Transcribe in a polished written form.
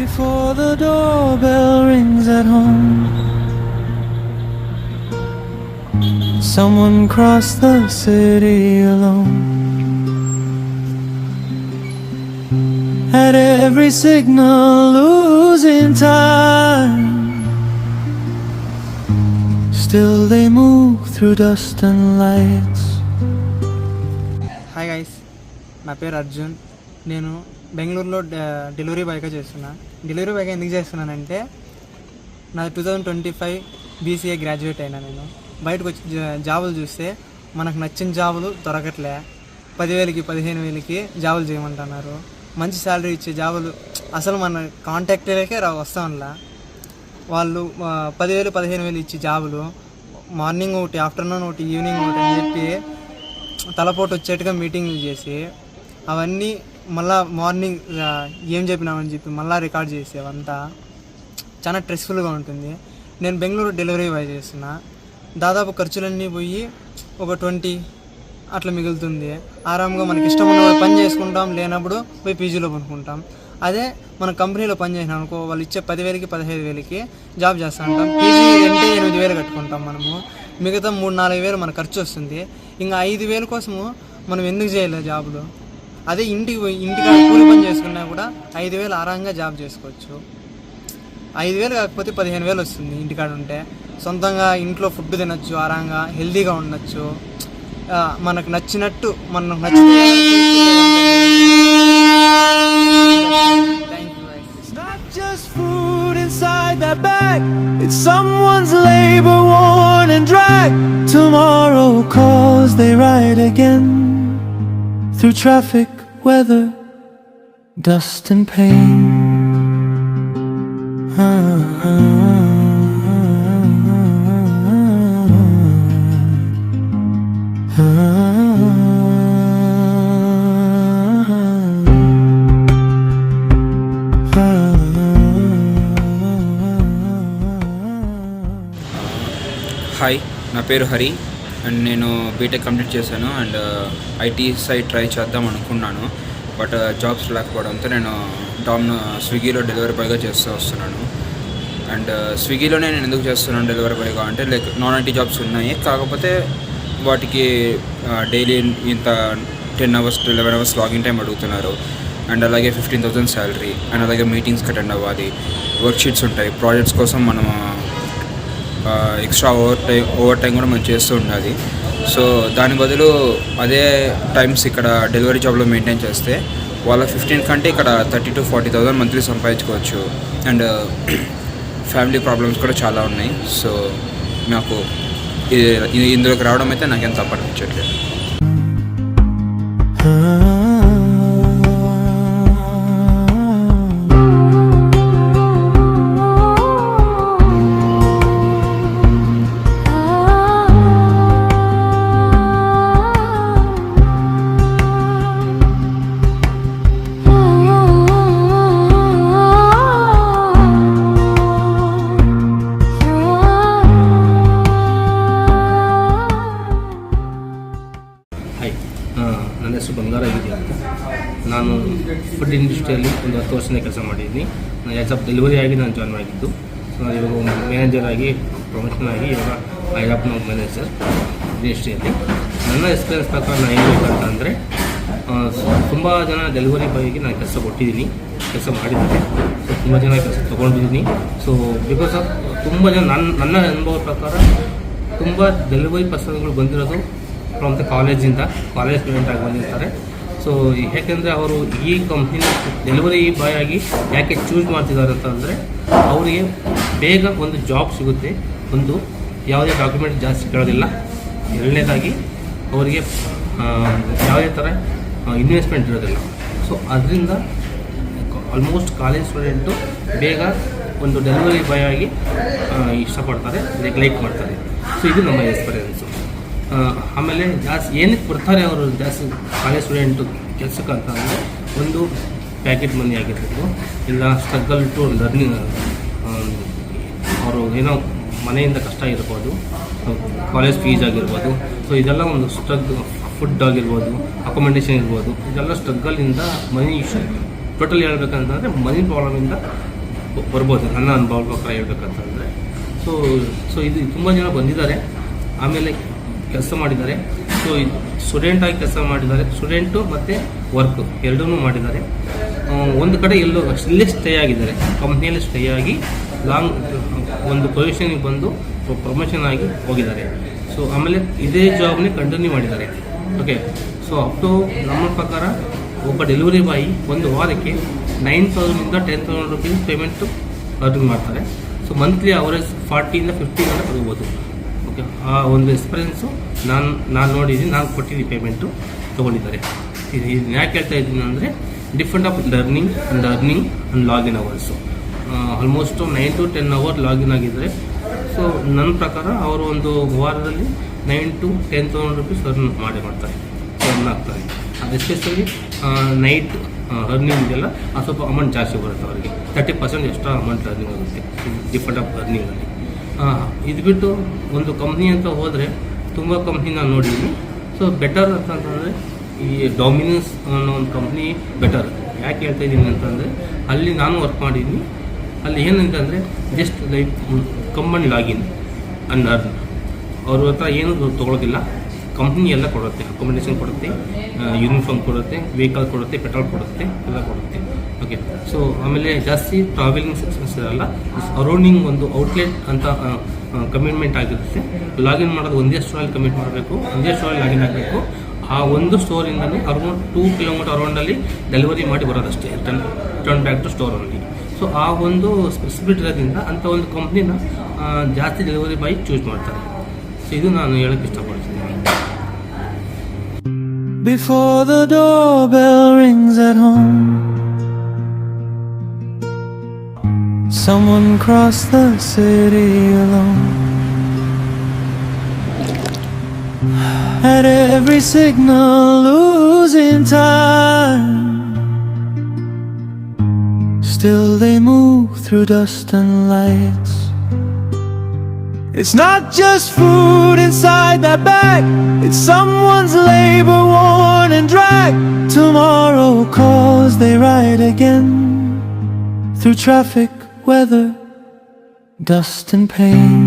Before the doorbell rings at home, someone crossed the city alone. At every signal losing time, still they move through dust and lights. Hi guys, నా పేరు అర్జున్. నేను బెంగళూరులో delivery బాయ్గా చేస్తున్నా. Delivery బాయ్గా ఎందుకు చేస్తున్నానంటే, నా 2025 BCA graduate అయినా. నేను బయటకు వచ్చి జాబులు చూస్తే మనకు నచ్చిన జాబులు దొరకట్లే. 10,000కి 15,000కి జాబులు చేయమంటున్నారు. మంచి శాలరీ ఇచ్చే జాబులు అసలు మన కాంటాక్ట్లకే వస్తామలా. వాళ్ళు 10,000 15,000 ఇచ్చే జాబులు మార్నింగ్ ఒకటి, ఆఫ్టర్నూన్ ఒకటి, ఈవినింగ్ ఒకటి అని చెప్పి తలపోటు వచ్చేట్టుగా మీటింగ్లు చేసి అవన్నీ మళ్ళీ మార్నింగ్ ఏం చెప్పినామని చెప్పి మళ్ళీ రికార్డ్ చేసేవంతా చాలా స్ట్రెస్ఫుల్గా ఉంటుంది. నేను బెంగళూరు డెలివరీ బాయ్ చేస్తున్నా. దాదాపు ఖర్చులన్నీ పోయి ఒక 20 అట్లా మిగులుతుంది. ఆరాంగా మనకి ఇష్టం ఉన్నప్పుడు పని చేసుకుంటాం, లేనప్పుడు పోయి పీజీలో పనుకుంటాం. అదే మన కంపెనీలో పని చేసినాం అనుకో, వాళ్ళు ఇచ్చే 10,000కి 15,000కి జాబ్ చేస్తూ ఉంటాం. పీజీ రెంటే 8,000 కట్టుకుంటాం మనము. మిగతా 3-4 మన ఖర్చు వస్తుంది. ఇంకా 5,000 కోసము మనం ఎందుకు చేయలేదు జాబులు? అదే ఇంటికాడ కూలి పని చేసుకున్నా కూడా 5,000 ఆరాంగా జాబ్ చేసుకోవచ్చు. 5,000 కాకపోతే 15,000 వస్తుంది ఇంటికాడ ఉంటే. సొంతంగా ఇంట్లో ఫుడ్ తినచ్చు, ఆరాంగా హెల్తీగా ఉండొచ్చు. మనకు నచ్చినట్టు మనకు నచ్చితే. It's not just food inside that bag, it's someone's labor worn and dragged. Tomorrow calls, they ride again through traffic, weather, dust and pain. Hi, నా పేరు హరి అండ్ నేను బీటెక్ కంప్లీట్ చేశాను. అండ్ ఐటీ సైడ్ ట్రై చేద్దాం అనుకున్నాను. But jobs లేకపోవడంతో నేను స్విగ్గీలో delivery బాయ్గా చేస్తూ వస్తున్నాను. అండ్ స్విగ్గీలోనే నేను ఎందుకు చేస్తున్నాను డెలివరీ బాయ్గా అంటే, లైక్ నాన్ ఐటీ జాబ్స్ ఉన్నాయి, కాకపోతే వాటికి డైలీ ఇంత 10 hours to 11 hours login time అడుగుతున్నారు. అండ్ అలాగే 15,000 శాలరీ. అండ్ అలాగే మీటింగ్స్కి అటెండ్ అవ్వాలి, వర్క్షీట్స్ ఉంటాయి, ప్రాజెక్ట్స్ కోసం మనం ఎక్స్ట్రా ఓవర్ టైం కూడా మనం చేస్తూ ఉండాలి. సో దాని బదులు అదే టైమ్స్ ఇక్కడ డెలివరీ జాబ్లో మెయింటైన్ చేస్తే వాళ్ళ 15 కంటే ఇక్కడ 30,000 to 40,000 మంత్లీ సంపాదించుకోవచ్చు. అండ్ ఫ్యామిలీ ప్రాబ్లమ్స్ కూడా చాలా ఉన్నాయి. సో నాకు ఇందులోకి రావడం అయితే నాకేం తప్పనిపించట్లేదు. ನನ್ನ ಹೆಸರು ಬಂಗಾರಾಗಿದೆ ಅಂತ. ನಾನು ಫುಡ್ ಇಂಡಸ್ಟ್ರಿಯಲ್ಲಿ ಒಂದು 10 ವರ್ಷದಿಂದ ಕೆಲಸ ಮಾಡಿದ್ದೀನಿ. ನಾನು ಆ್ಯಸ್ ಆಫ್ ಡೆಲಿವರಿ ಆಗಿ ನಾನು ಜಾಯ್ನ್ ಆಗಿದ್ದು. ಸೊ ನಾನು ಇವಾಗ ಮ್ಯಾನೇಜರ್ ಆಗಿ ಪ್ರಮೋಷನ್ ಆಗಿ ಇವಾಗ ಐ ಆಫ್ ನೋ ಮ್ಯಾನೇಜರ್ ಇಂಡಸ್ಟ್ರಿಯಲ್ಲಿ. ನನ್ನ ಎಕ್ಸ್ಪೀರಿಯನ್ಸ್ ಪ್ರಕಾರ ನಾನು ಏನು ಬೇಕಂತಂದರೆ, ತುಂಬ ಜನ ಡೆಲಿವರಿ ಬಾಯ್ಗೆ ನಾನು ಕೆಲಸ ಕೊಟ್ಟಿದ್ದೀನಿ, ಕೆಲಸ ಮಾಡಿದ್ದೀನಿ. ಸೊ ತುಂಬ ಜನ ಕೆಲಸ ತೊಗೊಂಡಿದ್ದೀನಿ. ಸೊ ಬಿಕಾಸ್ ಆಫ್ ತುಂಬ ಜನ ನನ್ನ ಅನುಭವ ಪ್ರಕಾರ ತುಂಬ ಡೆಲಿವರಿ ಪರ್ಸನ್ಗಳು ಬಂದಿರೋದು ಫ್ರಮ್ ದ ಕಾಲೇಜ್ ಸ್ಟೂಡೆಂಟ್ ಆಗಿ ಬಂದಿರ್ತಾರೆ. ಸೊ ಯಾಕೆಂದರೆ ಅವರು ಈ ಕಂಪ್ನಿನ ಡೆಲಿವರಿ ಬಾಯ್ ಆಗಿ ಯಾಕೆ ಚೂಸ್ ಮಾಡ್ತಿದ್ದಾರೆ ಅಂತಂದರೆ, ಅವರಿಗೆ ಬೇಗ ಒಂದು ಜಾಬ್ ಸಿಗುತ್ತೆ, ಒಂದು ಯಾವುದೇ ಡಾಕ್ಯುಮೆಂಟ್ ಜಾಸ್ತಿ ಕೇಳೋದಿಲ್ಲ. ಎರಡನೇದಾಗಿ ಅವರಿಗೆ ಯಾವುದೇ ಥರ ಇನ್ವೆಸ್ಟ್ಮೆಂಟ್ ಇರೋದಿಲ್ಲ. ಸೊ ಅದರಿಂದ ಆಲ್ಮೋಸ್ಟ್ ಕಾಲೇಜ್ ಸ್ಟೂಡೆಂಟು ಬೇಗ ಒಂದು ಡೆಲಿವರಿ ಬಾಯ್ ಆಗಿ ಇಷ್ಟಪಡ್ತಾರೆ, ಲೈಕ್ ಮಾಡ್ತಾರೆ. ಸೊ ಇದು ನಮ್ಮ ಎಕ್ಸ್ಪೀರಿಯೆನ್ಸು. ಆಮೇಲೆ ಜಾಸ್ತಿ ಏನಕ್ಕೆ ಬರ್ತಾರೆ ಅವರು ಜಾಸ್ತಿ ಕಾಲೇಜ್ ಸ್ಟೂಡೆಂಟು ಕೆಲಸಕ್ಕೆ ಅಂತ ಅಂದರೆ, ಒಂದು ಪ್ಯಾಕೆಟ್ ಮನಿ ಆಗಿರ್ಬೋದು, ಇಲ್ಲ ಸ್ಟ್ರಗಲ್ ಟು ಲರ್ನಿಂಗ್, ಅವರು ಏನೋ ಮನೆಯಿಂದ ಕಷ್ಟ ಇರ್ಬೋದು, ಕಾಲೇಜ್ ಫೀಸ್ ಆಗಿರ್ಬೋದು. ಸೊ ಇದೆಲ್ಲ ಒಂದು ಫುಡ್ ಆಗಿರ್ಬೋದು, ಅಕೊಮಡೇಷನ್ ಇರ್ಬೋದು, ಇದೆಲ್ಲ ಸ್ಟ್ರಗಲಿಂದ ಮನಿ ಟೋಟಲ್ ಹೇಳ್ಬೇಕಂತಂದರೆ ಮನಿ ಪ್ರಾಬ್ಲಮಿಂದ ಬರ್ಬೋದು, ನನ್ನ ಅನುಭವ ಪ್ರಕಾರ ಹೇಳ್ಬೇಕಂತಂದರೆ. ಸೊ ಇದು ತುಂಬ ಜನ ಬಂದಿದ್ದಾರೆ, ಆಮೇಲೆ ಕೆಲಸ ಮಾಡಿದ್ದಾರೆ. ಸೊ ಸ್ಟೂಡೆಂಟಾಗಿ ಕೆಲಸ ಮಾಡಿದ್ದಾರೆ, ಸ್ಟೂಡೆಂಟು ಮತ್ತು ವರ್ಕು ಎರಡೂ ಮಾಡಿದ್ದಾರೆ. ಒಂದು ಕಡೆ ಇಲ್ಲೇ ಸ್ಟೇ ಆಗಿದ್ದಾರೆ, ಕಂಪ್ನಿಯಲ್ಲಿ ಸ್ಟೇ ಆಗಿ ಲಾಂಗ್ ಒಂದು ಪೊಸಿಷನ್ಗೆ ಬಂದು ಪ್ರಮೋಷನ್ ಆಗಿ ಹೋಗಿದ್ದಾರೆ. ಸೊ ಆಮೇಲೆ ಇದೇ ಜಾಬ್ನೇ ಕಂಟಿನ್ಯೂ ಮಾಡಿದ್ದಾರೆ. ಓಕೆ, ಸೊ ಅಪ್ ಟು ನಮ್ಮ ಪ್ರಕಾರ ಒಬ್ಬ ಡೆಲಿವರಿ ಬಾಯಿ ಒಂದು ವಾರಕ್ಕೆ 9,000 10,000 ರುಪೀಸ್ ಪೇಮೆಂಟು ಅರ್ನ್ ಮಾಡ್ತಾರೆ. ಸೊ ಮಂತ್ಲಿ ಅವರೇಜ್ 40 50 ಗಂಟೆ ತಗೋಬೋದು. ಓಕೆ, ಆ ಒಂದು ಎಕ್ಸ್ಪೀರಿಯೆನ್ಸು ನಾನು ನೋಡಿದ್ದೀನಿ, ನಾನು ಕೊಟ್ಟಿದ್ದೀನಿ, ಪೇಮೆಂಟು ತೊಗೊಂಡಿದ್ದಾರೆ. ಇದು ಯಾಕೆ ಹೇಳ್ತಾ ಇದ್ದೀನಿ ಅಂದರೆ, different of learning and login hours almost 9 to 10 hour login ಆಗಿದ್ದಾರೆ. ಸೊ ನನ್ನ ಪ್ರಕಾರ ಅವರು ಒಂದು ವಾರದಲ್ಲಿ 9,000 to 10,000 ರುಪೀಸ್ ಅರ್ನ್ ಮಾಡ್ತಾರೆ, ಆಗ್ತಾರೆ. ಅದು ಎಸ್ಪೆಷಲಿ ನೈಟ್ ಅರ್ನಿಂಗ್ ಇದೆಲ್ಲ ಸ್ವಲ್ಪ ಅಮೌಂಟ್ ಜಾಸ್ತಿ ಬರುತ್ತೆ ಅವರಿಗೆ, 30% ಎಕ್ಸ್ಟ್ರಾ ಅಮೌಂಟ್ ಅರ್ನಿಂಗ್ ಆಗುತ್ತೆ ಡಿಫ್ರೆಂಟ್ ಆಫ್ ಅರ್ನಿಂಗಲ್ಲಿ. ಇದು ಬಿಟ್ಟು ಒಂದು ಕಂಪ್ನಿ ಅಂತ ಹೋದರೆ ತುಂಬ ಕಂಪ್ನಿ ನಾನು ನೋಡಿದ್ದೀನಿ. ಸೊ ಬೆಟರ್ ಅಂತಂದರೆ ಈ ಡಾಮಿನೋಸ್ ಅನ್ನೋ ಒಂದು ಕಂಪ್ನಿ ಬೆಟರ್. ಯಾಕೆ ಹೇಳ್ತಾ ಇದ್ದೀನಿ ಅಂತಂದರೆ, ಅಲ್ಲಿ ನಾನು ವರ್ಕ್ ಮಾಡಿದ್ದೀನಿ. ಅಲ್ಲಿ ಏನಂತಂದರೆ just like come on login and earn. ಅವ್ರ ಹತ್ರ ಏನು ತೊಗೊಳೋದಿಲ್ಲ, ಕಂಪ್ನಿ ಎಲ್ಲ ಕೊಡುತ್ತೆ, ಅಕೊಮಡೇಷನ್ ಕೊಡುತ್ತೆ, ಯೂನಿಫಾರ್ಮ್ ಕೊಡುತ್ತೆ, ವೆಹಿಕಲ್ ಕೊಡುತ್ತೆ, ಪೆಟ್ರೋಲ್ ಕೊಡುತ್ತೆ, ಎಲ್ಲ ಕೊಡುತ್ತೆ. ಓಕೆ, ಸೊ ಆಮೇಲೆ ಜಾಸ್ತಿ ಟ್ರಾವೆಲಿಂಗ್ ಸೆಕ್ಷನ್ಸ್ ಇರಲ್ಲ, ಅರೌಂಡಿಂಗ್ ಒಂದು ಔಟ್ಲೆಟ್ ಅಂತ ಕಮಿಟ್ಮೆಂಟ್ ಆಗಿರುತ್ತೆ. ಲಾಗಿನ್ ಮಾಡೋದು ಒಂದೇ ಸ್ಟೋರಲ್ಲಿ ಕಮಿಟ್ ಮಾಡಬೇಕು, ಒಂದೇ ಸ್ಟೋರಲ್ಲಿ ಲಾಗಿನ್ ಆಗಬೇಕು. ಆ ಒಂದು ಸ್ಟೋರಿಂದಲೇ ಅರೌಂಡ್ 2 ಕಿಲೋಮೀಟರ್ ಅರೌಂಡಲ್ಲಿ ಡೆಲಿವರಿ ಮಾಡಿ ಬರೋದಷ್ಟೇ, return back to store only. So ಆ ಒಂದು ಸ್ಪೆಸಿಫಿಕ್ ಇರೋದ್ರಿಂದ ಅಂಥ ಒಂದು ಕಂಪ್ನಿನ ಜಾಸ್ತಿ ಡೆಲಿವರಿ ಬಾಯ್ ಚೂಸ್ ಮಾಡ್ತಾರೆ. ಸೊ ಇದು ನಾನು ಹೇಳೋಕ್ಕೆ ಇಷ್ಟಪಡ್ತೀನಿ. Before the doorbell rings at home, someone crossed the city alone. At every signal, losing time, still they move through dust and lights. It's not just food inside that bag, it's someone's labor worn and dragged. Tomorrow calls, they ride again, through traffic, weather, dust and pain.